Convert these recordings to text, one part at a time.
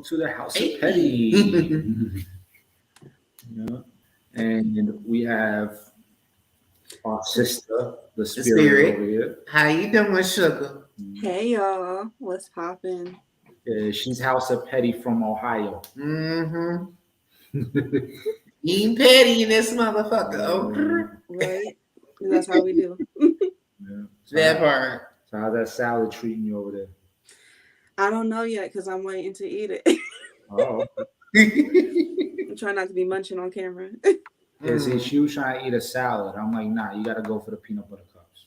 to the House of Petty. Yeah. And we have our sister, the spirit over here. How you doing, sugar? Hey y'all, what's poppin'? She's House of Petty from Ohio. Mm-hmm. Eating petty in this motherfucker. Okay. Right? That's how we do. Yeah. That part. So how's that salad treating you over there? I don't know yet because I'm waiting to eat it. Oh, I'm trying not to be munching on camera. yeah, see, she was trying to eat a salad. I'm like, nah, you gotta go for the peanut butter cups.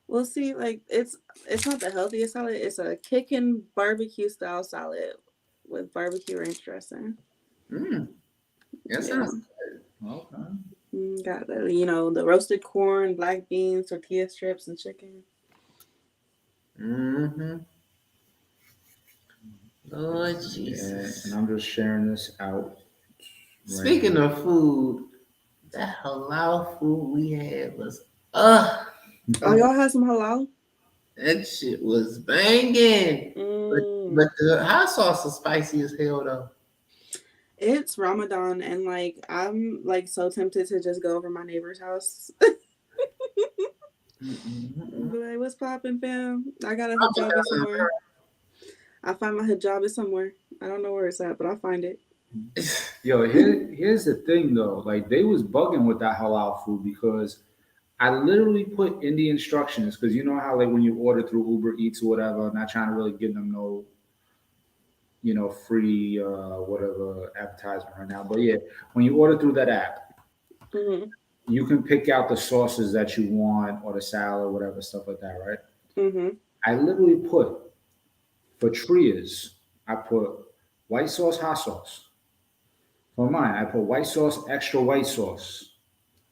Well, see, like it's not the healthiest salad. It's a kickin' barbecue style salad with barbecue ranch dressing. That Yeah. sounds Okay. Got the roasted corn, black beans, tortilla strips, and chicken. Mm-hmm. Lord Yeah, Jesus. and I'm just sharing this out. Speaking of food, that halal food we had was Oh, y'all had some halal? that shit was banging. But the hot sauce is spicy as hell though. It's Ramadan and like I'm like so tempted to just go over my neighbor's house. Be like, what's poppin', fam? I got a hijab somewhere. I find my hijab somewhere. I don't know where it's at, but I'll find it. Yo, here's the thing though. Like they was bugging with that halal food because I literally put in the instructions because you know how like when you order through Uber Eats or whatever, not trying to really give them no, free whatever advertisement right now. But yeah, when you order through that app, Mm-hmm. you can pick out the sauces that you want or the salad, whatever stuff like that, right? Mm-hmm. I literally put for Trias, I put white sauce, hot sauce. For mine, I put white sauce, extra white sauce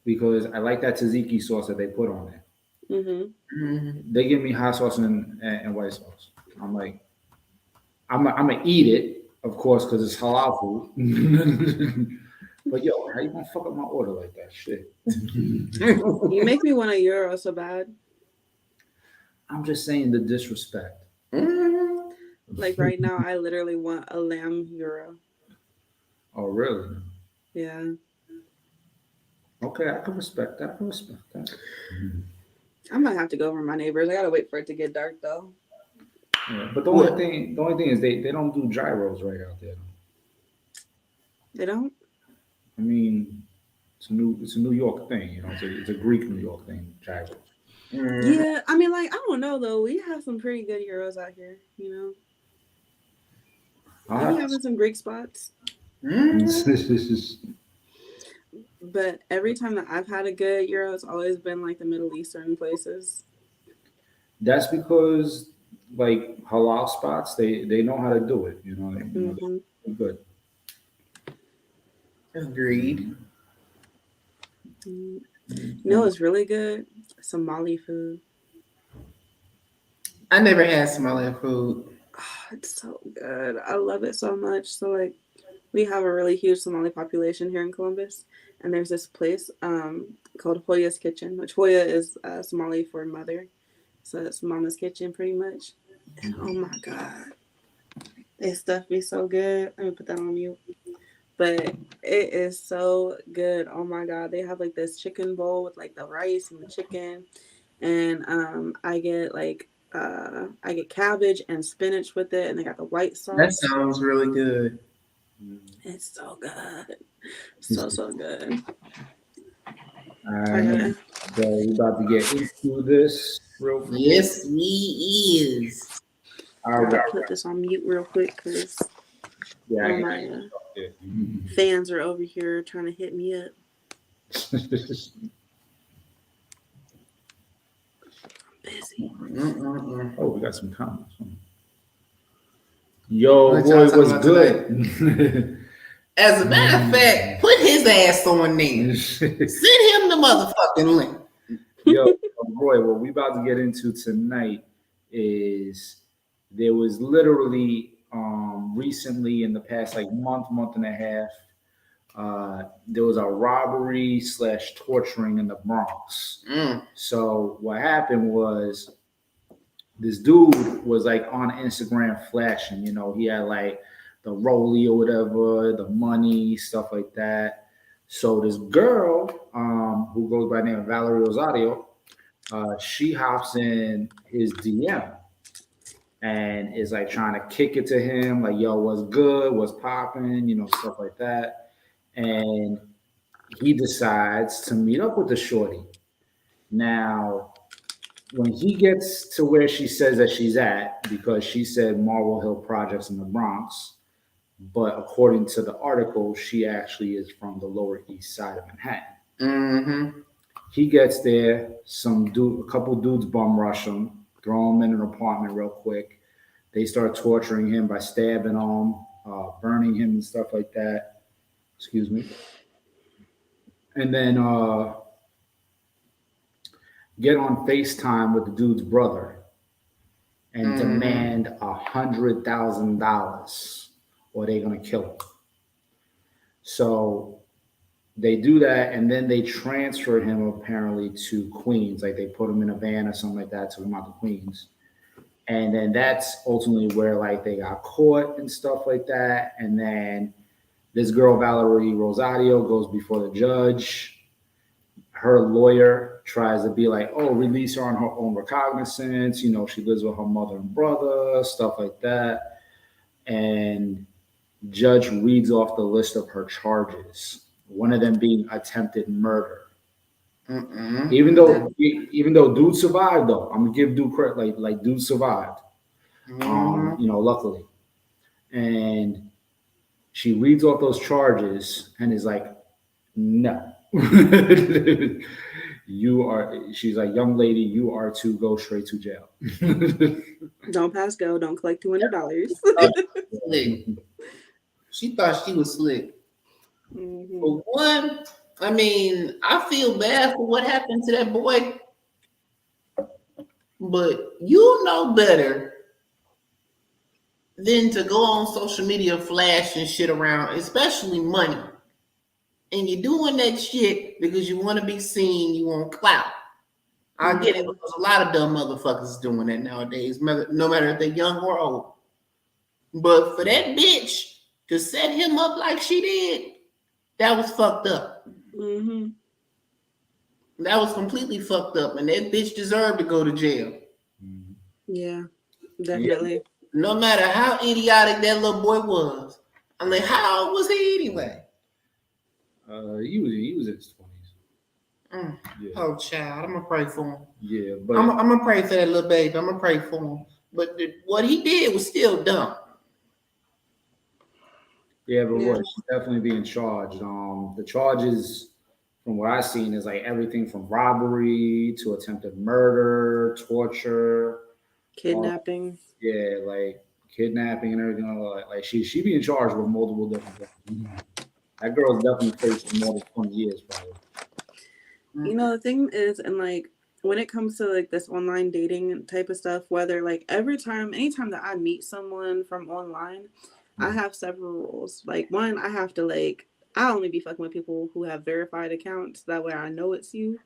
because I like that tzatziki sauce that they put on there. Mm-hmm. They give me hot sauce and white sauce. I'm like, I'm gonna eat it, of course, because it's halal food. But yo, how you gonna fuck up my order like that? Shit. You make me want a euro so bad. I'm just saying the disrespect. Mm-hmm. Like right now, I literally want a lamb euro. Oh, really? Yeah. Okay, I can respect that. I can respect that. I might have to go over my neighbors. I gotta wait for it to get dark though. Yeah, but the only thing is they don't do gyros right out there. They don't? I mean, it's a New York thing. It's a Greek New York thing. Gyros. Yeah, I mean, like I don't know though. We have some pretty good euros out here. We be having some Greek spots. But every time that I've had a good euro, it's always been like the Middle Eastern places. That's because like halal spots, they know how to do it. Mm-hmm. They're good. Agreed. It's really good? Somali food. I never had Somali food. Oh, it's so good. I love it so much. So like we have a really huge Somali population here in Columbus, and there's this place called Hoya's Kitchen, which Hoya is Somali for mother, so it's Mama's Kitchen pretty much. And oh my god, they stuff me so good. Let me put that on mute. But it is so good. Oh my god, they have like this chicken bowl with like the rice and the chicken, and I get cabbage and spinach with it, and they got the white sauce. That sounds really good. It's so good. So good. All right, so we're about to get into this real quick. Yes, we is. All I'll right. put this on mute real quick because Yeah, all my fans are over here trying to hit me up. Busy. Oh, we got some comments. Yo, boy, was good. As a matter of fact, put his ass on there. Send him the motherfucking link. Yo, Roy, what we about to get into tonight is there was literally recently in the past like month and a half, there was a robbery / torturing in the Bronx. So what happened was this dude was like on Instagram flashing, he had like the rollie or whatever, the money, stuff like that. So this girl, who goes by the name of Valerie Rosario, she hops in his DM and is like trying to kick it to him, like, yo, what's good, what's popping, stuff like that. And he decides to meet up with the shorty. Now, when he gets to where she says that she's at, because she said Marble Hill Projects in the Bronx, but according to the article, she actually is from the Lower East Side of Manhattan. Mm-hmm. He gets there, a couple dudes bum rush him, throw him in an apartment real quick. They start torturing him by stabbing him, burning him, and stuff like that. Excuse me. And then get on FaceTime with the dude's brother and demand $100,000, or they're gonna kill him. So they do that, and then they transfer him apparently to Queens. Like they put him in a van or something like that, took him out to Queens. And then that's ultimately where like they got caught and stuff like that. And then this girl Valerie Rosario goes before the judge. Her lawyer tries to be like, oh, release her on her own recognizance. She lives with her mother and brother, stuff like that. And judge reads off the list of her charges, one of them being attempted murder. Mm-mm. Even though dude survived, though, I'm gonna give dude credit, like dude survived. Luckily. And she reads off those charges and is like, no. She's like, young lady, you are to go straight to jail. Don't pass go, don't collect $200. She thought she was slick. Mm-hmm. For one, I mean, I feel bad for what happened to that boy, but you know better than to go on social media flashing shit around, especially money. And you're doing that shit because you want to be seen, you want clout. I get it, because a lot of dumb motherfuckers doing that nowadays, no matter if they're young or old. But for that bitch to set him up like she did, that was fucked up. Mm-hmm. That was completely fucked up, and that bitch deserved to go to jail. Yeah, definitely. Yeah. No matter how idiotic that little boy was. I mean, how old was he anyway? He was in his 20s. Yeah. Oh, child, I'm gonna pray for him. Yeah, but I'm gonna pray for that little baby. I'm gonna pray for him. But what he did was still dumb. Yeah, but what? She's definitely being charged. The charges, from what I've seen, is like everything from robbery to attempted murder, torture, kidnapping. Like kidnapping and everything like she being charged with multiple different things. That girl's definitely facing more than 20 years, probably. The thing is, and like when it comes to like this online dating type of stuff, whether like anytime that I meet someone from online, I have several rules. Like one, I have to I only be fucking with people who have verified accounts. That way I know it's you.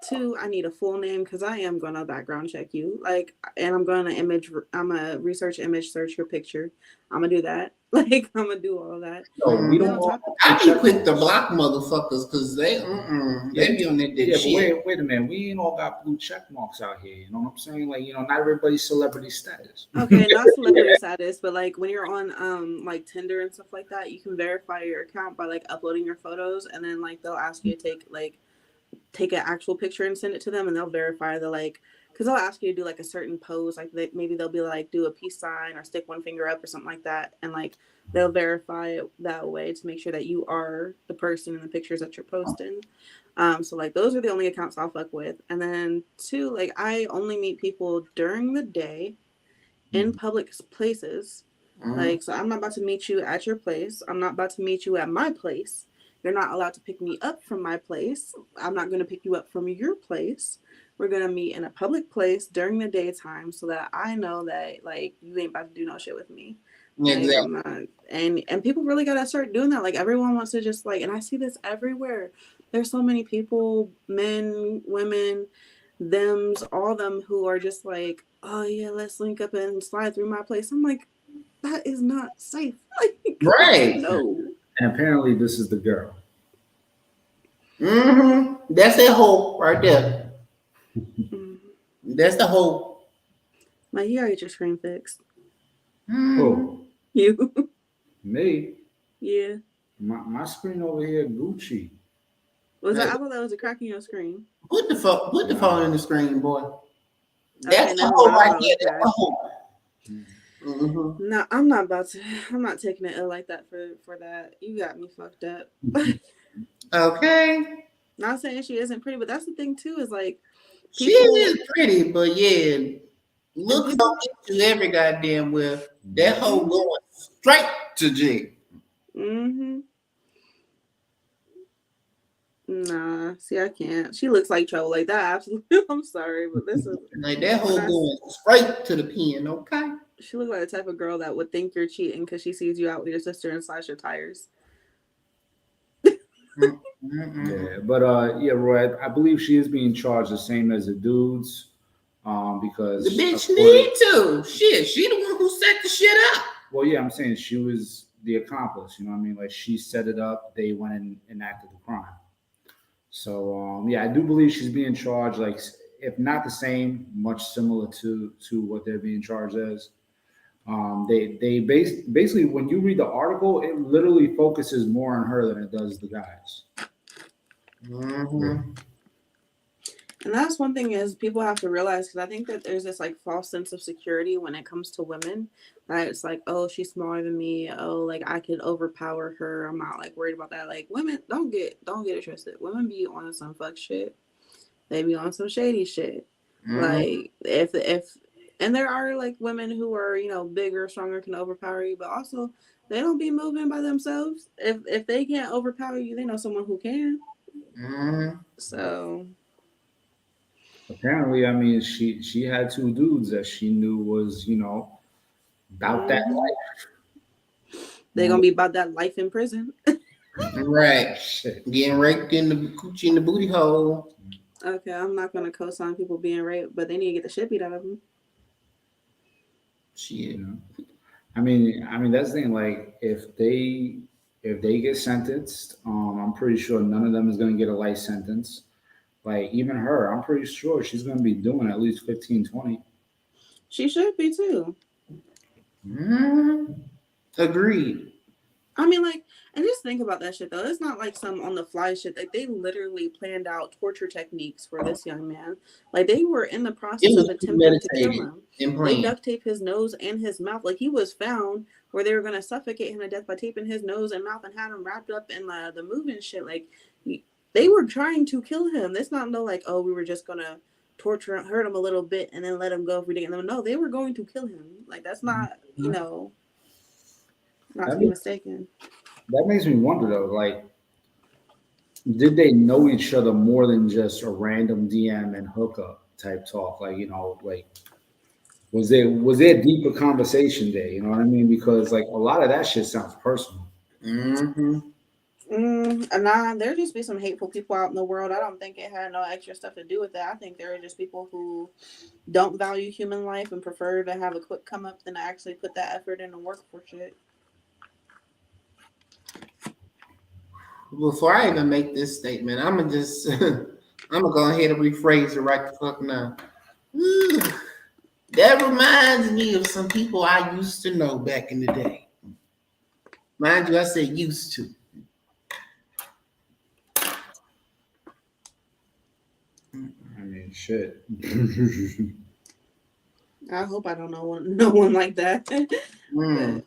Two, I need a full name because I am gonna background check you. And I'm gonna research image search your picture. I'm gonna do that. I'm gonna do all that. No, we don't. I be quick to block motherfuckers because they be on that shit. Yeah, but wait a minute. We ain't all got blue check marks out here. You know what I'm saying? Not everybody's celebrity status. Okay, not celebrity status, but when you're on Tinder and stuff like that, you can verify your account by uploading your photos, and then they'll ask you to take an actual picture and send it to them, and they'll verify because they'll ask you to do a certain pose, maybe they'll be do a peace sign or stick one finger up or something like that, and they'll verify it that way to make sure that you are the person in the pictures that you're posting. So those are the only accounts I'll fuck with. And then two, I only meet people during the day in public places. So I'm not about to meet you at your place. I'm not about to meet you at my place. You're not allowed to pick me up from my place. I'm not going to pick you up from your place. We're going to meet in a public place during the daytime so that I know that you ain't about to do no shit with me. Exactly. And people really got to start doing that. Everyone wants to just and I see this everywhere. There's so many people, men, women, thems, all them who are just oh yeah, let's link up and slide through my place. I'm like, that is not safe. Like, Right. no. And apparently, this is the girl. That's that hole right there. Mm. That's the hole. Like, you gotta get your screen fixed. Oh, You. me? Yeah. My screen over here, Gucci. Was that? I thought that was a crack in your screen. Put the phone in the screen, boy. Okay, That's the never hole mind. I right thought it there. was That's cracked. the hole. Mm-hmm. No, I'm not about to. I'm not taking it ill like that for that. You got me fucked up. Okay. Not saying she isn't pretty, but that's the thing too. Is like She people is pretty, but yeah, looks people. don't get you every goddamn well. That hole going straight to jail. Mm-hmm. Nah, see, I can't. She looks like trouble like that. Absolutely. I'm sorry, but this is Like that hole when I. going straight to the pen. Okay. She looked like the type of girl that would think you're cheating because she sees you out with your sister and slash your tires. Yeah, but yeah, Roy, I believe she is being charged the same as the dudes, because The bitch according- need to. Shit, she the one who set the shit up. Well, yeah, I'm saying she was the accomplice. You know what I mean? Like she set it up. They went and enacted the crime. So yeah, I do believe she's being charged. Like if not the same, much similar to what they're being charged as. Basically when you read the article, it literally focuses more on her than it does the guys. Mm-hmm. And that's one thing is people have to realize because I think that there's this like false sense of security when it comes to women. Right? It's like, oh, she's smaller than me. Oh, like I could overpower her. I'm not like worried about that. Like women, don't get it twisted. Women be on some fuck shit. They be on some shady shit. Mm-hmm. Like if and there are like women who are bigger, stronger, can overpower you, but also they don't be moving by themselves. If they can't overpower you, they know someone who can. Mm-hmm. So Apparently, I mean, she had two dudes that she knew was about that life. they're gonna be about that life in prison. Right. Shit. Getting raped in the coochie in the booty hole. Okay, I'm not gonna co-sign people being raped, but they need to get the shit beat out of them. Shit. You know? I mean that's the thing. Like if they get sentenced, I'm pretty sure none of them is gonna get a life sentence. Like even her, I'm pretty sure she's gonna be doing at least 15, 20. She should be too. Mm-hmm. Agreed. I mean, like, and just think about that shit though. It's not like some on the fly shit. Like they literally planned out torture techniques for this young man. Like they were in the process of attempting to kill him. They duct tape his nose and his mouth. Like he was found where they were gonna suffocate him to death by taping his nose and mouth and had him wrapped up in the moving shit. Like they were trying to kill him. It's not no like, oh, we were just gonna torture him, hurt him a little bit, and then let him go if we didn't. No, they were going to kill him. Like that's not, not to be mistaken. That makes me wonder though, like, did they know each other more than just a random DM and hookup type talk? Like, like was there deeper conversation there? You know what I mean? Because like a lot of that shit sounds personal. Mm-hmm. Nah, there just be some hateful people out in the world. I don't think it had no extra stuff to do with that. I think there are just people who don't value human life and prefer to have a quick come up than to actually put that effort in and work for shit. Before I even make this statement, I'm gonna just I'm gonna go ahead and rephrase it right the fuck now. Ooh, that reminds me of some people I used to know back in the day. Mind you, I said used to. I mean, shit. I hope I don't know no one like that. Mm. But,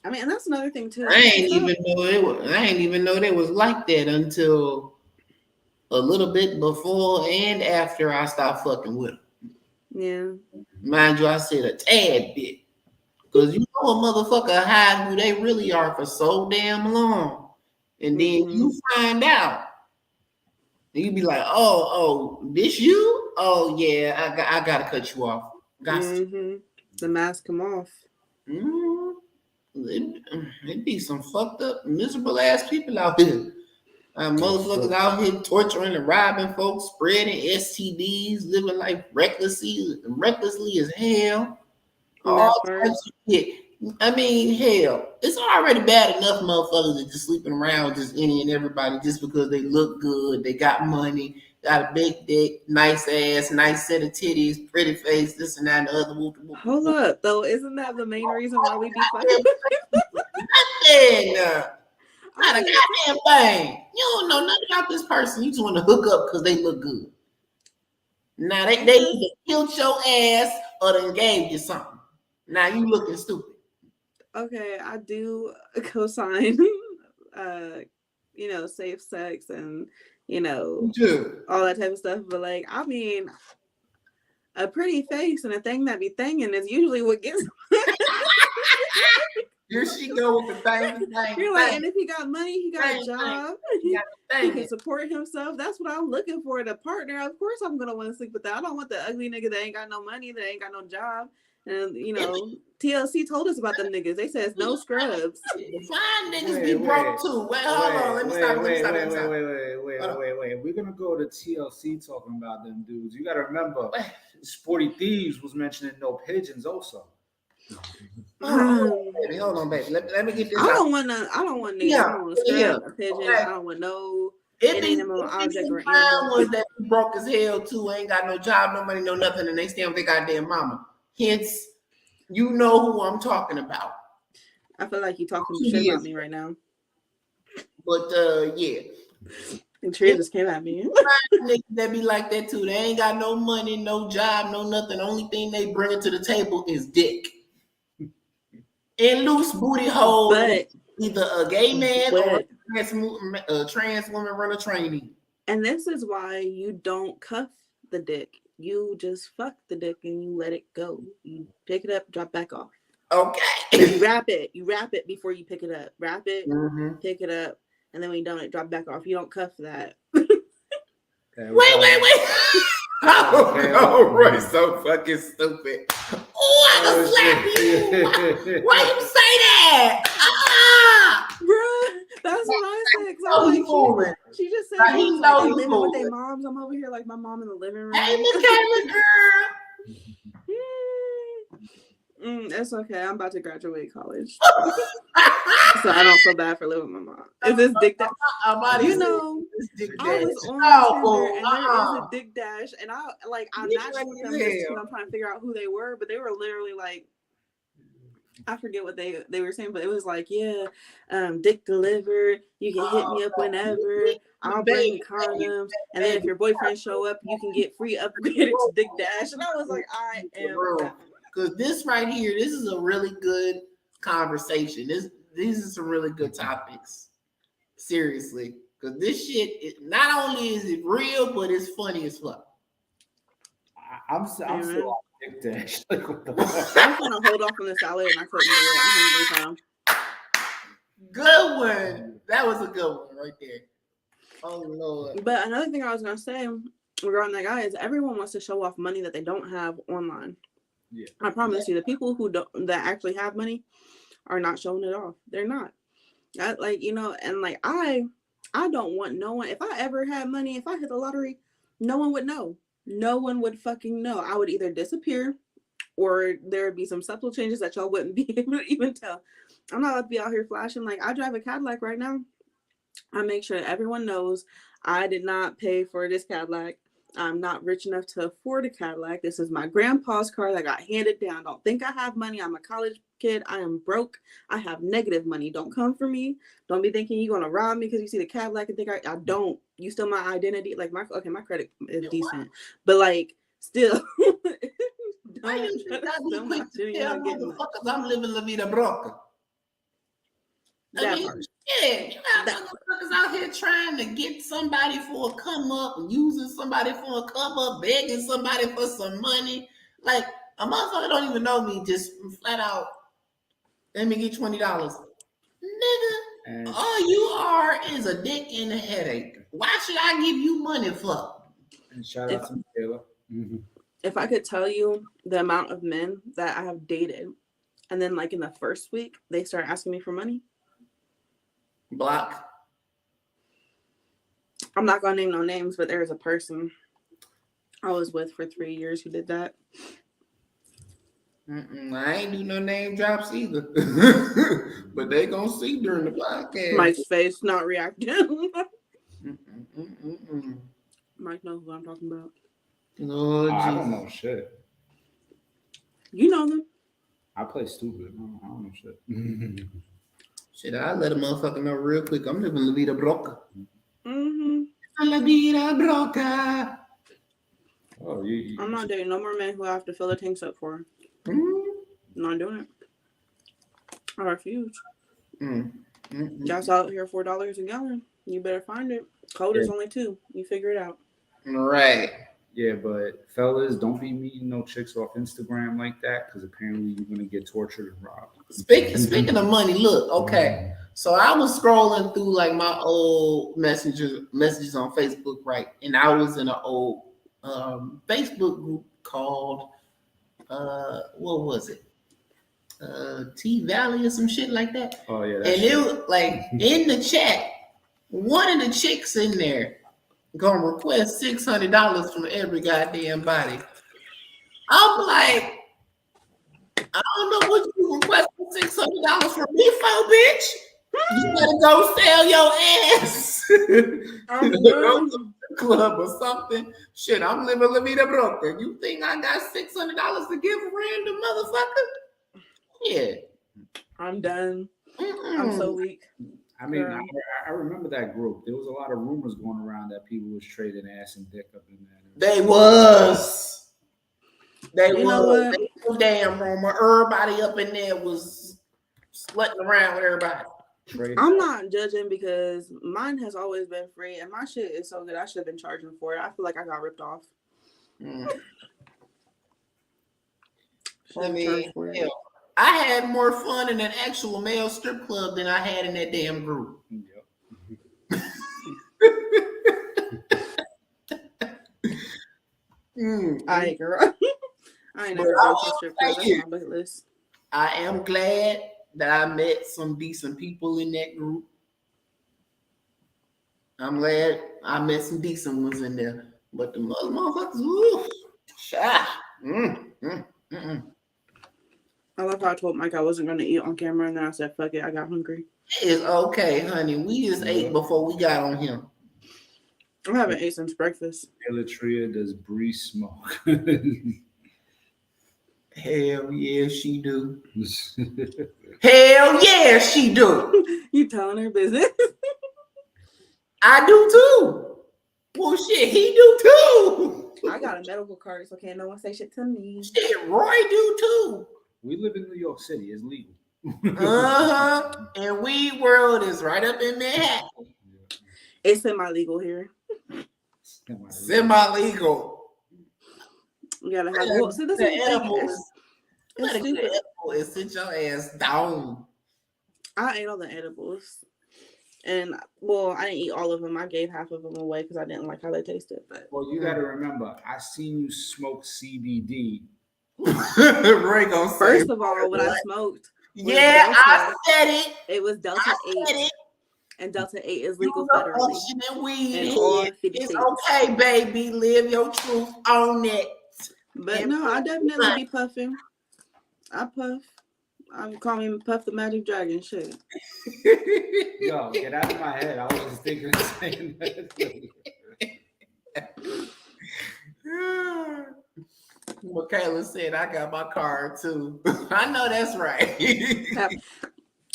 I mean, and that's another thing too. I ain't even know it was like that until a little bit before and after I stopped fucking with them. Yeah. Mind you, I said a tad bit. Because you know a motherfucker hide who they really are for so damn long. And then you find out. And you be like, oh, this you? Oh yeah, I gotta cut you off. The mask come off. It be some fucked up, miserable ass people out here. Motherfuckers out here torturing and robbing folks, spreading STDs, living life recklessly as hell. All types of shit. I mean, hell, it's already bad enough motherfuckers that just sleeping around with just any and everybody just because they look good, they got money, got a big dick, nice ass, nice set of titties, pretty face, this and that and the other. Hold up, though. Isn't that the main reason why we be fucking? Nothing. Not a goddamn thing. You don't know nothing about this person. You just want to hook up because they look good. Now they either killed your ass or they gave you something. Now you looking stupid. Okay, I do co-sign, safe sex and all that type of stuff. But like, I mean, a pretty face and a thing that be thinging is usually what gets. Here she go with the thing. You're like, and if he got money, he got a job. He can support himself. That's what I'm looking for in a partner. Of course, I'm gonna want to sleep with that. I don't want the ugly nigga that ain't got no money, that ain't got no job. And TLC told us about them niggas. They says no scrubs. Fine niggas be broke too. Wait, hold on. Let me stop. Wait. We're gonna go to TLC talking about them dudes. You gotta remember, Sporty Thieves was mentioning no pigeons also. Hold on, baby. Let me get this. I don't want niggas. I don't want a scrub, a pigeon. Okay. I don't want no animal object or animal. That broke as hell too. Ain't got no job, no money, no nothing, and they stay with their goddamn mama. Hence, you know who I'm talking about. I feel like you're talking shit about me right now. But yeah. And Tria just came at me. Niggas that be like that too. They ain't got no money, no job, no nothing. The only thing they bring to the table is dick. And loose booty hole. But either a gay man or a trans woman run a training. And this is why you don't cuff the dick. You just fuck the dick and you let it go. You pick it up, drop back off. Okay. You wrap it. You wrap it before you pick it up. Wrap it, pick it up, and then when you don't, drop back off. You don't cuff that. Wait. Oh, Roy, so fucking stupid. Oh, I can slap you. Why you say that? Bruh, that's what I said. Like, she just said they living with their moms. I'm over here like my mom in the living room. Hey, Michaela, girl. It's okay. I'm about to graduate college. So I don't feel bad for living with my mom. Is this dick dash? I was on Tinder and there is a dick dash, and I'm not sure with them because I'm trying to figure out who they were, but they were literally like, I forget what they were saying, but it was like, dick delivered. You can hit me up whenever. I'll bring condoms, and then if your boyfriend show up, you can get free upgraded to dick dash. And I was like, I am down. Because this right here, this is a really good conversation. These are some really good topics. Seriously. Because this shit, not only is it real, but it's funny as fuck. I'm still on dick dash. I'm trying to hold off on the salad and I couldn't do it. I'm hungry, good one. That was a good one right there. Oh, Lord. But another thing I was going to say regarding that guy is everyone wants to show off money that they don't have online. Yeah. I promise you, the people that actually have money are not showing it off. They're not. I don't want no one. If I ever had money, if I hit the lottery, no one would know. No one would fucking know. I would either disappear or there would be some subtle changes that y'all wouldn't be able to even tell. I'm not about to be out here flashing. Like, I drive a Cadillac right now. I make sure everyone knows I did not pay for this Cadillac. I'm not rich enough to afford a Cadillac. This is my grandpa's car that got handed down. Don't think I have money. I'm a college kid. I am broke. I have negative money. Don't come for me. Don't be thinking you're going to rob me because you see the Cadillac and think I don't. You steal my identity. Like, my credit is decent. But, like, still. I'm living La Vida Broca. You got motherfuckers out here trying to get somebody for a come up, using somebody for a come up, begging somebody for some money. Like, a motherfucker don't even know me, just flat out, let me get $20. Nigga, all you are is a dick and a headache. Why should I give you money for? And shout out to Taylor. Mm-hmm. If I could tell you the amount of men that I have dated, and then like in the first week, they start asking me for money. Block. I'm not gonna name no names, but there's a person I was with for 3 years who did that. I ain't do no name drops either. But they gonna see during the podcast. Mike's face not reacting. Mm-mm. Mike knows who I'm talking about. Lord I Jesus. don't know shit. You know them. I play stupid. I don't know shit. Shit, I let a motherfucker know real quick. I'm living La Vida Broca. Mm-hmm. La Vida Broca. Oh, I'm not dating no more men who I have to fill their tanks up for. Mm. I'm not doing it. I refuse. Mm. Gas out here $4 a gallon. You better find it. Code is only $2. You figure it out. Right. Yeah, but fellas, don't be meeting no chicks off Instagram like that because apparently you're gonna get tortured and robbed. Speaking of money, look, okay. So I was scrolling through like my old messages on Facebook, right? And I was in an old Facebook group called what was it? T Valley or some shit like that. Oh yeah, And it was like in the chat, one of the chicks in there gonna request $600 from every goddamn body. I'm like, I don't know what you requesting $600 from me for, bitch. You better go sell your ass. I'm Go done. to the club or something. Shit, I'm living La Vida Broca. You think I got $600 to give a random motherfucker? Yeah. I'm done. I'm so weak. I mean, Girl. I remember that group. There was a lot of rumors going around that people was trading ass and dick up in there. They was. You know what? They was damn rumor. Everybody up in there was slutting around with everybody. I'm not judging because mine has always been free and my shit is so good. I should have been charging for it. I feel like I got ripped off. I mean, hell, I had more fun in an actual male strip club than I had in that damn group. Yep. I ain't girl. I ain't never been to a strip club. That's my bucket list. I am glad that I met some decent people in that group. I'm glad I met some decent ones in there. But the motherfuckers, ooh, shy. I love how I told Mike I wasn't going to eat on camera and then I said, fuck it, I got hungry. It's okay, honey. We just ate before we got on here. I haven't ate since breakfast. Elatria, does Bree smoke? Hell yeah, she do. Hell yeah, she do. You telling her business? I do too. Well, shit, he do too. I got a medical card, so can't no one say shit to me. Shit, Roy do too. We live in New York City. It's legal. And Weed World is right up in Manhattan. It's semi-legal here. Semi-legal. You gotta have. Well, see, this is the edible. thing. It's stupid. And sit your ass down. I ate all the edibles, and well, I didn't eat all of them. I gave half of them away because I didn't like how they tasted. But Well, you got to remember, I seen you smoke CBD. Ray gonna say, first of all, what I smoked, yeah, Delta. I said it. It was Delta I said 8, it. and Delta 8 is legal You know federally. ocean and weed in is. all 50 It's states. okay, baby. Live your truth on it. But no, I definitely be puffing. I puff. I'm calling Puff the Magic Dragon. Shit. Yo, get out of my head. I was just thinking of saying that. Michaela said, I got my card too. I know that's right.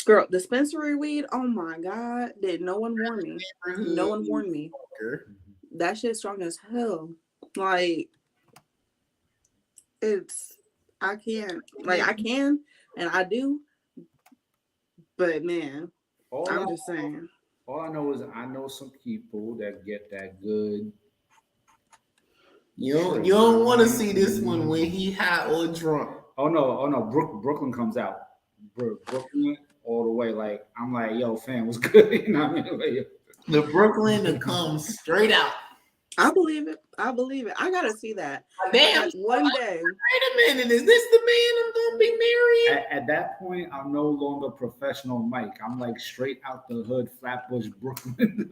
Girl, dispensary weed, oh my God. Did no one warn me? No one warned me. That shit's strong as hell. Like, I can't. Like, I can, and I do. But, man, I'm just saying. All I know is I know some people that get that good. You don't want to see this one when he high or drunk. Oh no, Brooklyn comes out. Brooklyn all the way. Like, I'm like, yo, fam, what's good? You know what I mean? Like, the Brooklyn that comes straight out. I believe it. I gotta see that. Damn, one day. Wait a minute, is this the man I'm gonna be marrying? At that point, I'm no longer professional Mike. I'm like straight out the hood, Flatbush, Brooklyn.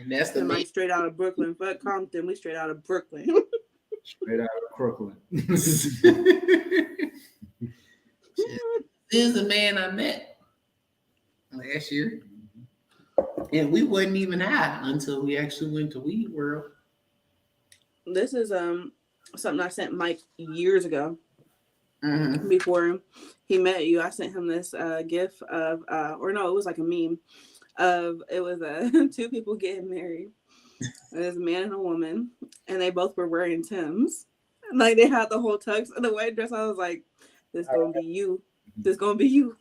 And that's the man straight out of Brooklyn. Fuck Compton, we straight out of Brooklyn. Right out of Brooklyn. This is the man I met last year. And we wasn't even high until we actually went to Weed World. This is something I sent Mike years ago. Mm-hmm. Before he met you, I sent him this gif of or no, it was like a meme of it was two people getting married. There's a man and a woman, and they both were wearing Timbs. Like they had the whole tux and the white dress. I was like, this gonna be you. This gonna be you.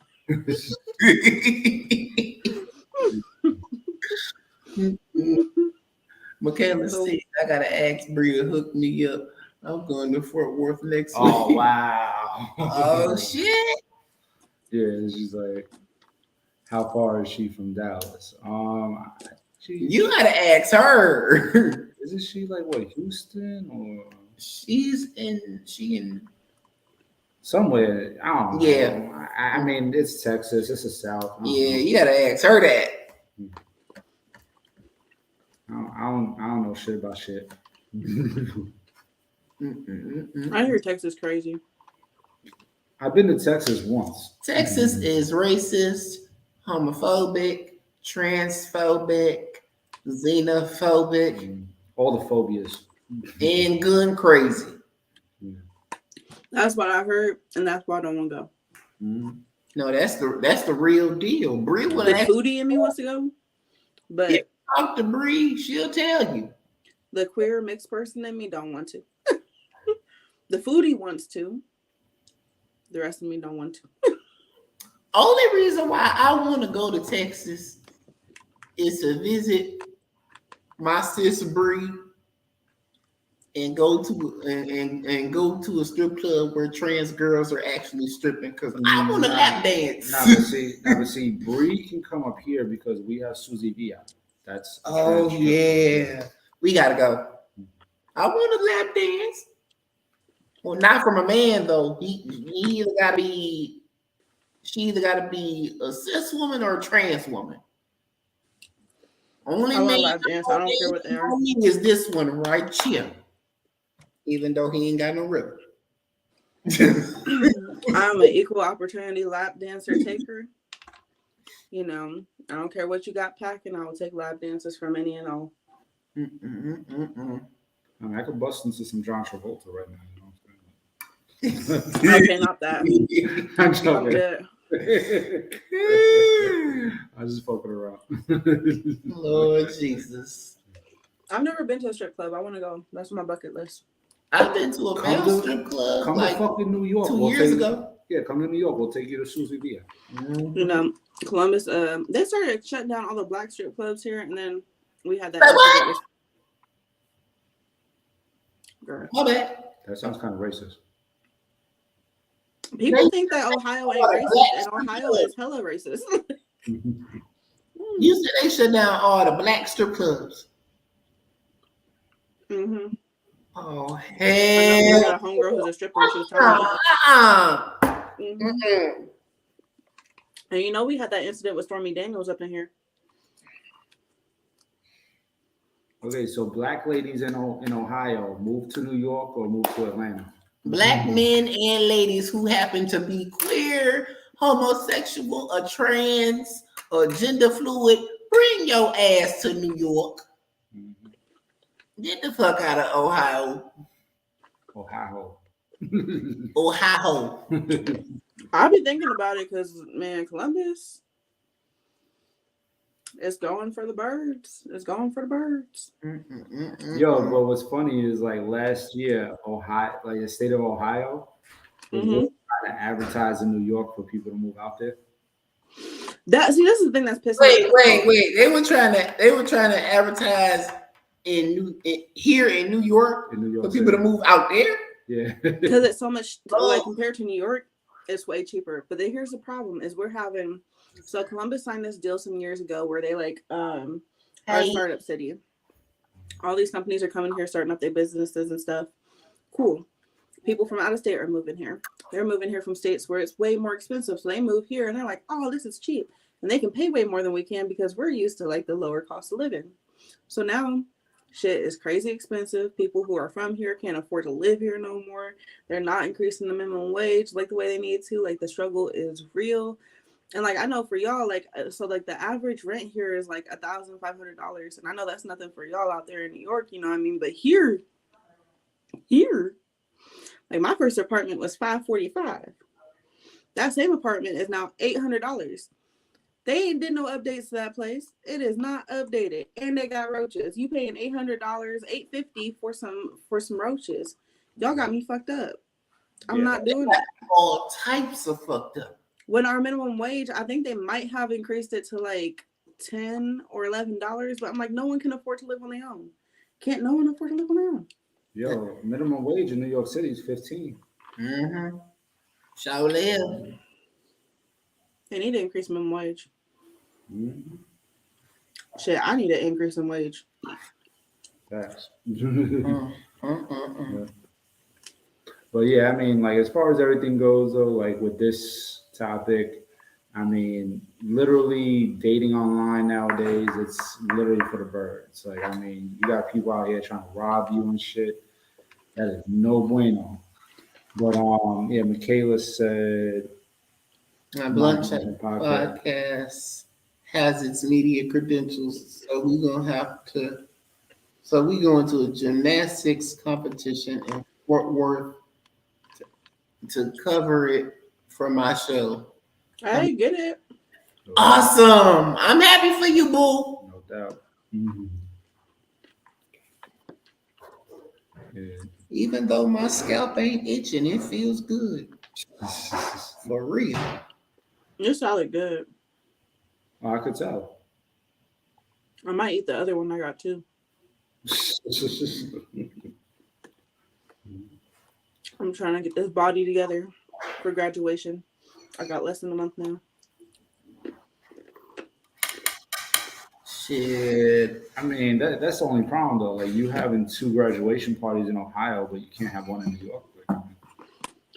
Michaela said, I gotta ask Bria to hook me up. I'm going to Fort Worth next week. Oh wow. Oh shit. Yeah, she's like, how far is she from Dallas? You gotta ask her. Isn't she like what, Houston or She in somewhere? I don't know. Yeah. I mean, it's Texas. It's the South. Yeah, you gotta ask her that. I don't know shit about shit. I hear Texas crazy. I've been to Texas once. Texas is racist, homophobic, transphobic, xenophobic, All the phobias. and gun crazy. That's what I heard, and that's why I don't want to go. Mm-hmm. No, that's the real deal. Bree will The ask foodie in me wants to go, but Yeah. Talk to Bree, she'll tell you. the queer mixed person in me don't want to. The foodie wants to. The rest of me don't want to. Only reason why I want to go to Texas is to visit my sis Bree and go to and go to a strip club where trans girls are actually stripping because I want to lap dance. Now, but see, Bree can come up here because we have Susie Villa. That's Oh yeah, we gotta go. I want to lap dance. Well, not from a man though. He either gotta be. She either gotta be a cis woman or a trans woman. Only I love man lap dance. I don't care what they are. is this one right here. Even though he ain't got no rip. I'm an equal opportunity lap dancer taker. You know, I don't care what you got packing. I will take lap dances from any and all. I mean, I could bust into some John Travolta right now. You know what I'm saying? Okay, not that. I'm I'm joking. good. I was just fucking around. Lord Jesus. I've never been to a strip club. I want to go. That's on my bucket list. I've been to a male strip club Come like to fucking New York. 2 years ago. Yeah, come to New York. We'll take you to Susie Villa. You know, Columbus, they started shutting down all the black strip clubs here, and then we had that. Wait, what? Girl. My bad. That sounds kind of racist. People think that Ohio ain't racist, and Ohio is hella racist. You said they shut down all the black strip clubs. Mm-hmm. Oh I know we got hell! a homegirl who's a stripper, and she was telling me. Mm-hmm. And you know, we had that incident with Stormy Daniels up in here. Okay, so black ladies in Ohio move to New York or move to Atlanta? Black men and ladies who happen to be queer, homosexual, or trans, or gender fluid, bring your ass to New York. Get the fuck out of Ohio. Ohio. Ohio. I'll be thinking about it because, man, Columbus, it's going for the birds. It's going for the birds. Yo, but what's funny is like last year, Ohio, like the state of Ohio, was trying to advertise in New York for people to move out there. This is the thing that's pissing me off. Wait. They were trying to advertise here in New York for people to move out there. Yeah, because it's so much like compared to New York, it's way cheaper. But then here's the problem: is we're having Columbus signed this deal some years ago where they like are a startup city. All these companies are coming here, starting up their businesses and stuff. Cool. People from out of state are moving here. They're moving here from states where it's way more expensive, so they move here and they're like, "Oh, this is cheap," and they can pay way more than we can because we're used to like the lower cost of living. So now Shit is crazy expensive. People who are from here can't afford to live here no more. They're not increasing the minimum wage like the way they need to. Like the struggle is real. And like I know for y'all, like so like the average rent here is like $1,500. And I know that's nothing for y'all out there in New York, you know what I mean? But here, like my first apartment was $545. That same apartment is now $800. They ain't did no updates to that place. It is not updated, and they got roaches. You paying $800, $850 for some roaches. Y'all got me fucked up. I'm not doing that. All types of fucked up. When our minimum wage, I think they might have increased it to like $10 or $11, but I'm like, no one can afford to live on their own. Can't no one afford to live on their own? Yo, minimum wage in New York City is 15. Mm-hmm. Shout out. They need to increase minimum wage. Mm-hmm. Shit, I need to increase in wage. Facts. Mm-mm. Yeah. But yeah, I mean, like as far as everything goes, though, like with this topic, I mean, literally dating online nowadays, it's literally for the birds. Like, I mean, you got people out here trying to rob you and shit. That is no bueno. But yeah, Michaela said, My Blunt Check podcast has its media credentials, so we're gonna have to. So we going to a gymnastics competition in Fort Worth to cover it for my show. I get it. Awesome! I'm happy for you, boo. No doubt. Mm-hmm. Yeah. Even though my scalp ain't itching, it feels good. For real. It sounded good. Oh, I could tell. I might eat the other one I got too. I'm trying to get this body together for graduation. I got less than a month now. Shit. I mean, that's the only problem though. Like you having 2 graduation parties in Ohio, but you can't have one in New York. Like,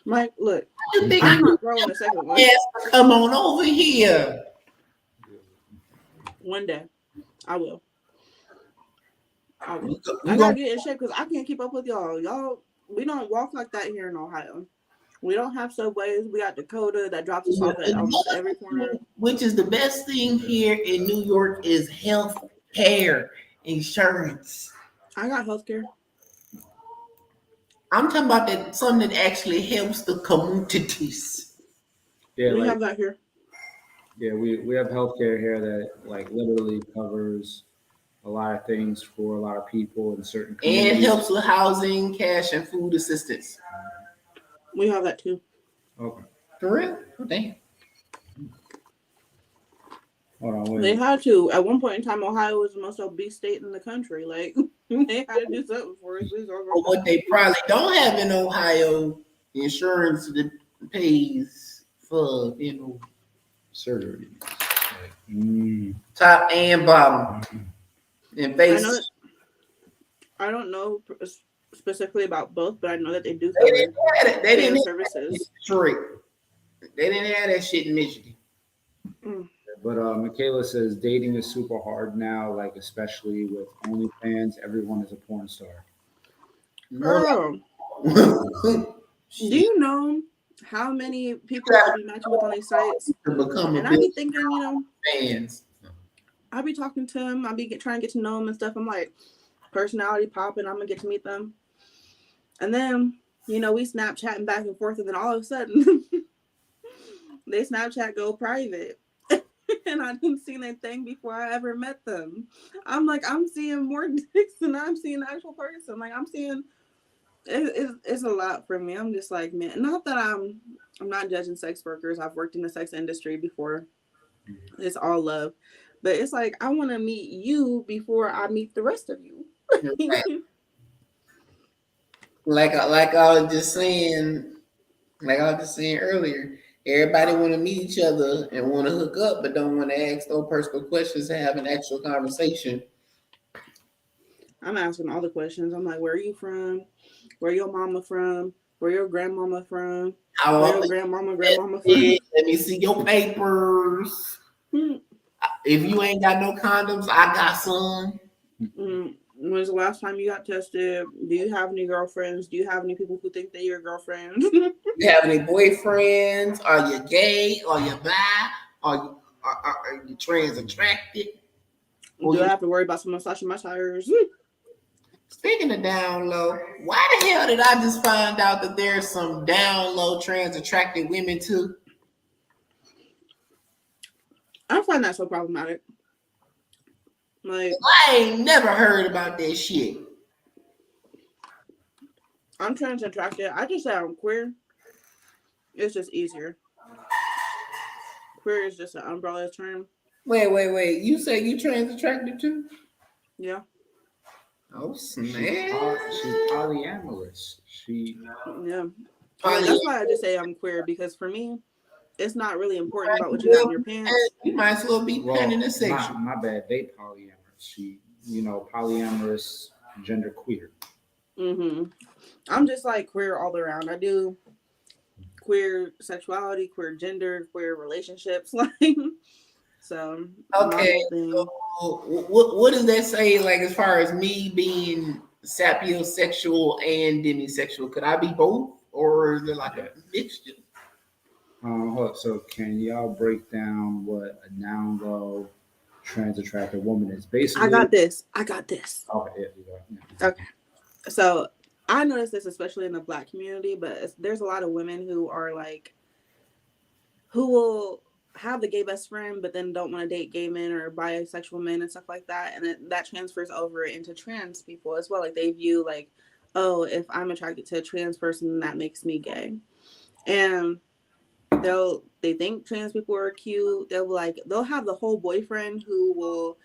Mike, look, You think I'm not throwing a second one. yes, come on over here. One day, I will. I We gotta gonna- get in shape because I can't keep up with y'all. Y'all, we don't walk like that here in Ohio. We don't have subways. We got Dakota that drops us off at almost every corner. Which is the best thing here in New York is health care insurance. I got healthcare. I'm talking about that something that actually helps the communities. yeah, We like have that here. yeah, we have healthcare here that like literally covers a lot of things for a lot of people in certain And communities. helps with housing, cash, and food assistance. We have that too. Okay, For real? Oh, damn. hold on. Wait. They had to. At one point in time, Ohio was the most obese state in the country. Like they had to do something for us. But what they probably don't have in Ohio, insurance that pays for, Surgery. top and bottom. And face. I don't know specifically about both, but I know that they do They cover didn't have it. They didn't have services. Detroit. They didn't have that shit in Michigan. But Michaela says dating is super hard now, like especially with OnlyFans. Everyone is a porn star. Girl, do you know how many people I be matching with on these sites? To become And a I be big thinking, fans. I be talking to them. I be trying to get to know them and stuff. I'm like, personality popping. I'm gonna get to meet them. And then, we Snapchatting back and forth, and then all of a sudden, they Snapchat go private. And I didn't see that thing before I ever met them. I'm like, I'm seeing more dicks than I'm seeing the actual person. Like, I'm seeing, it's a lot for me. I'm just like, man, not that I'm not judging sex workers. I've worked in the sex industry before. It's all love. But it's like, I want to meet you before I meet the rest of you. Like I was just saying earlier, everybody want to meet each other and want to hook up, but don't want to ask those personal questions and have an actual conversation. I'm asking all the questions. I'm like, where are you from? Where your mama from? Where your grandmama from? How Where your often grandmama from? Let me see your papers. If you ain't got no condoms, I got some. When's the last time you got tested? Do you have any girlfriends? Do you have any people who think that you're a girlfriend? You have any boyfriends? Are you gay? Are you bi? Are you trans attracted? Do I have to worry about someone slashing my tires? Speaking of down low, why the hell did I just find out that there's some down low trans attracted women too? I find that so problematic. Like, I ain't never heard about that shit. I'm trans attracted. I just say I'm queer. It's just easier. Queer is just an umbrella term. Wait. You say you trans attracted too? Yeah. Oh snap! She's polyamorous. Yeah. That's why I just say I'm queer, because for me, it's not really important about what you got in your pants. You might as well be pansexual. My bad. They polyamorous. She, polyamorous, gender queer. I'm just like queer all around. I do queer sexuality, queer gender, queer relationships. Like, so okay. So what does that say? Like, as far as me being sapiosexual and demisexual, could I be both, or is it like a mixture? So can y'all break down what a down low trans attracted woman is? Basically, I got this. Okay, yeah. Okay. So I noticed this especially in the Black community, but there's a lot of women who are like, who will have the gay best friend, but then don't want to date gay men or bisexual men and stuff like that. And that transfers over into trans people as well. Like, they view like, oh, if I'm attracted to a trans person, that makes me gay. And they think trans people are cute. They'll have the whole boyfriend who will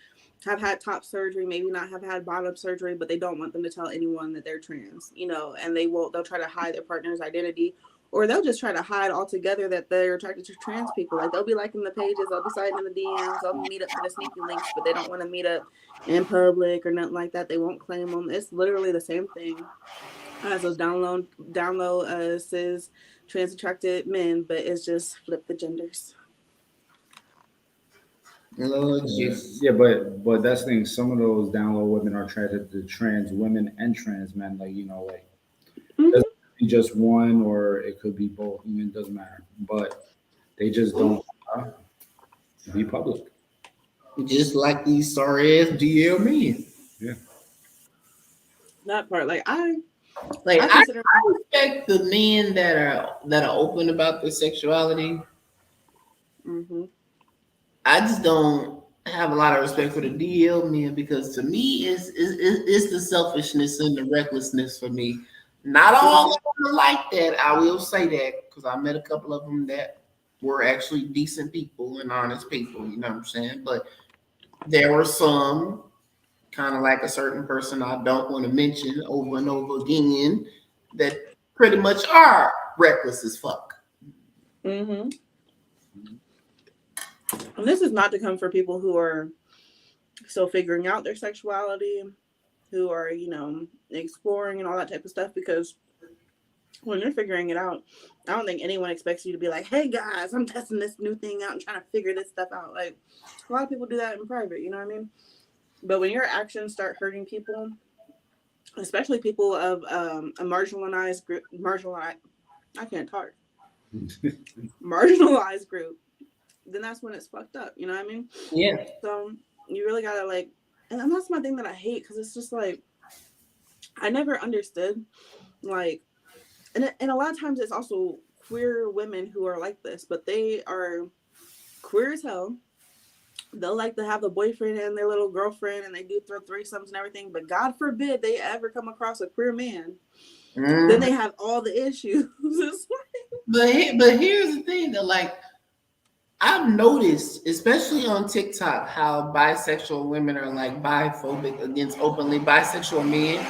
have had top surgery, maybe not have had bottom surgery, but they don't want them to tell anyone that they're trans, and they'll try to hide their partner's identity, or they'll just try to hide altogether that they're attracted to trans people. Like, they'll be liking the pages, they'll be sliding in the DMs, they'll meet up for the sneaky links, but they don't want to meet up in public or nothing like that. They won't claim them. It's literally the same thing as those down low cis trans attracted men, but it's just flip the genders. Yeah, but that's the thing. Some of those down low women are attracted to trans women and trans men. Like, it doesn't be just one, or it could be both. It doesn't matter. But they just don't be public. Just like these sorry ass DL men. Yeah. That part, I respect the men that are open about their sexuality. I just don't have a lot of respect for the DL men, because to me it's the selfishness and the recklessness for me. Not all of them are like that. I will say that, because I met a couple of them that were actually decent people and honest people. You know what I'm saying? But there were some, kind of like a certain person I don't want to mention over and over again, that pretty much are reckless as fuck. And this is not to come for people who are still figuring out their sexuality, who are, exploring and all that type of stuff, because when you're figuring it out, I don't think anyone expects you to be like, hey guys, I'm testing this new thing out and trying to figure this stuff out. Like, a lot of people do that in private, you know what I mean? But when your actions start hurting people, especially people of a marginalized group, marginalized group, then that's when it's fucked up, you know what I mean? Yeah. So you really gotta and that's my thing that I hate, because it's just I never understood, and a lot of times it's also queer women who are like this, but they are queer as hell. They'll like to have a boyfriend and their little girlfriend, and they do threesomes and everything, but God forbid they ever come across a queer man. Then they have all the issues. But here's the thing though, I've noticed, especially on TikTok, how bisexual women are biphobic against openly bisexual men.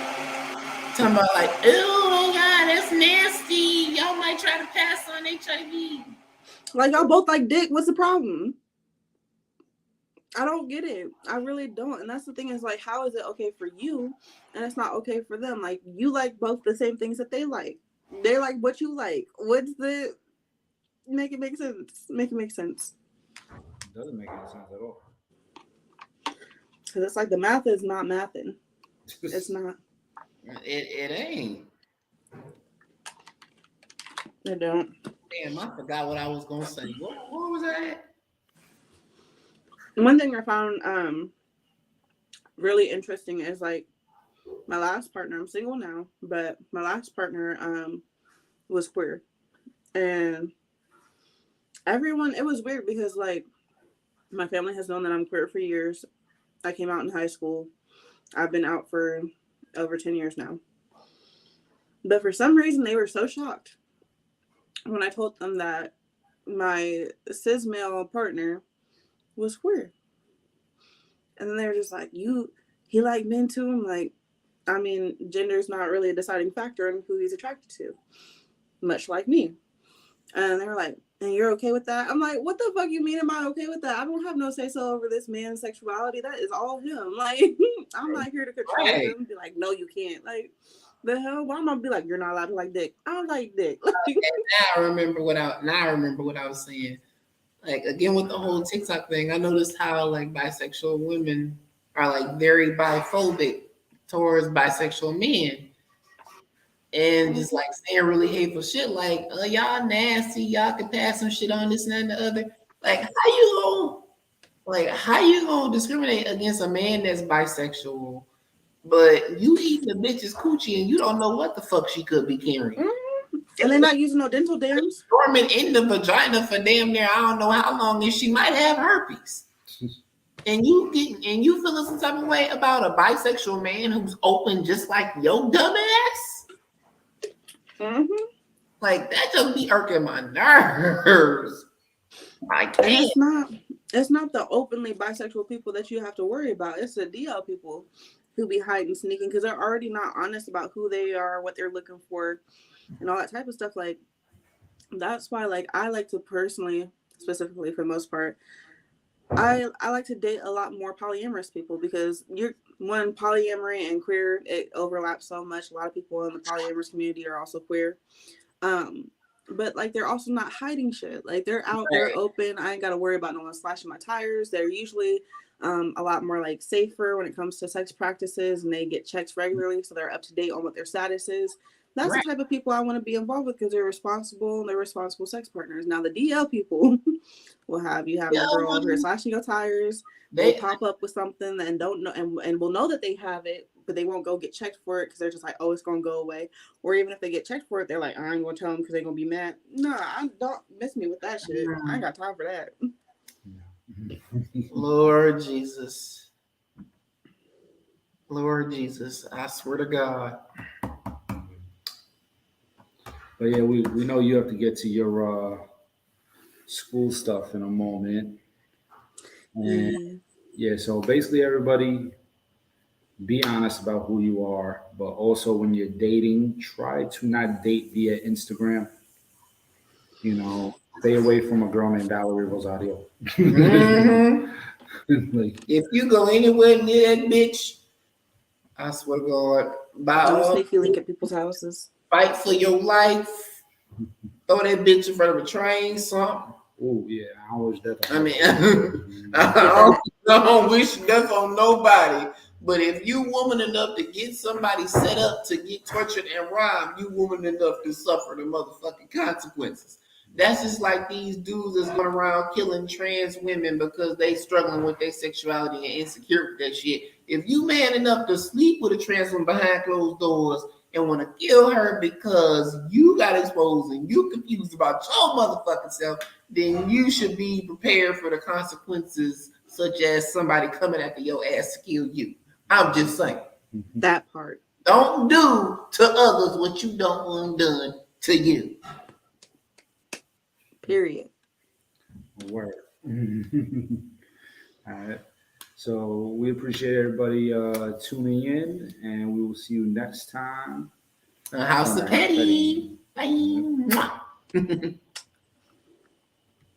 Talking about oh my God, that's nasty. Y'all might try to pass on HIV. Y'all both like dick. What's the problem? I don't get it. I really don't. And that's the thing, is how is it okay for you and it's not okay for them? You like both the same things that they like. They like what you like. What's the... Make it make sense. Make it make sense. It doesn't make any sense at all. Because it's the math is not mathing. It's not. It ain't. They don't. Damn, I forgot what I was gonna say. What was that? One thing I found really interesting is like my last partner. I'm single now, but my last partner was queer, and everyone. It was weird because like my family has known that I'm queer for years. I came out in high school. I've been out for over 10 years now. But for some reason, they were so shocked when I told them that my cis male partner was queer. And then they were just like, he liked men too? I'm like, I mean, gender's not really a deciding factor in who he's attracted to, much like me. And they were like, and you're okay with that? I'm like, what the fuck you mean am I okay with that? I don't have no say-so over this man's sexuality. That is all him. Like, I'm not here to control him and be like, no, you can't. Like, the hell? Why am I gonna be like, you're not allowed to like dick? I don't like dick. Now I remember what I was saying. Like again with the whole TikTok thing, I noticed how like bisexual women are like very biphobic towards bisexual men. And just like saying really hateful shit like, y'all nasty, y'all can pass some shit on this and that and the other. Like how you gonna discriminate against a man that's bisexual, but you eating the bitch's coochie and you don't know what the fuck she could be carrying. Mm-hmm. And they're not using no dental dams. Dormant in the vagina for damn near I don't know how long, and she might have herpes. And you feeling some type of way about a bisexual man who's open just like your dumb ass? Mm-hmm. Like that just be irking my nerves. I can't. It's not the openly bisexual people that you have to worry about. It's the DL people who be hiding, sneaking, because they're already not honest about who they are, what they're looking for, and all that type of stuff. Like that's why, like, I like to personally, specifically for the most part, I like to date a lot more polyamorous people because polyamory and queer, it overlaps so much. A lot of people in the polyamorous community are also queer. But like they're also not hiding shit. Like they're out there open. I ain't gotta worry about no one slashing my tires. They're usually a lot more like safer when it comes to sex practices, and they get checks regularly, so they're up to date on what their status is. That's the type of people I want to be involved with because they're responsible and they're responsible sex partners. Now the DL people will have you having a girl over here slashing your tires. They pop up with something and don't know and will know that they have it, but they won't go get checked for it because they're just like, oh, it's gonna go away. Or even if they get checked for it, they're like, I ain't gonna tell them because they're gonna be mad. Nah, don't miss me with that shit. I ain't got time for that. Lord Jesus, I swear to God. But yeah, we know you have to get to your school stuff in a moment. And yeah, so basically everybody be honest about who you are, but also when you're dating, try to not date via Instagram. You know, stay away from a girl named Valerie Rosario. Like, if you go anywhere near that bitch, I swear to God, don't sneaky link at people's houses. Fight for your life. Throw that bitch in front of a train, something. Oh yeah, I wish that. I mean, I don't wish death on nobody. But if you woman enough to get somebody set up to get tortured and robbed, you woman enough to suffer the motherfucking consequences. That's just like these dudes that's going around killing trans women because they struggling with their sexuality and insecure with that shit. If you man enough to sleep with a trans woman behind closed doors and want to kill her because you got exposed and you confused about your motherfucking self, then you should be prepared for the consequences, such as somebody coming after your ass to kill you. I'm just saying. That part. Don't do to others what you don't want done to you. Period. Word. All right. So we appreciate everybody tuning in, and we will see you next time. House of Petty. Bye.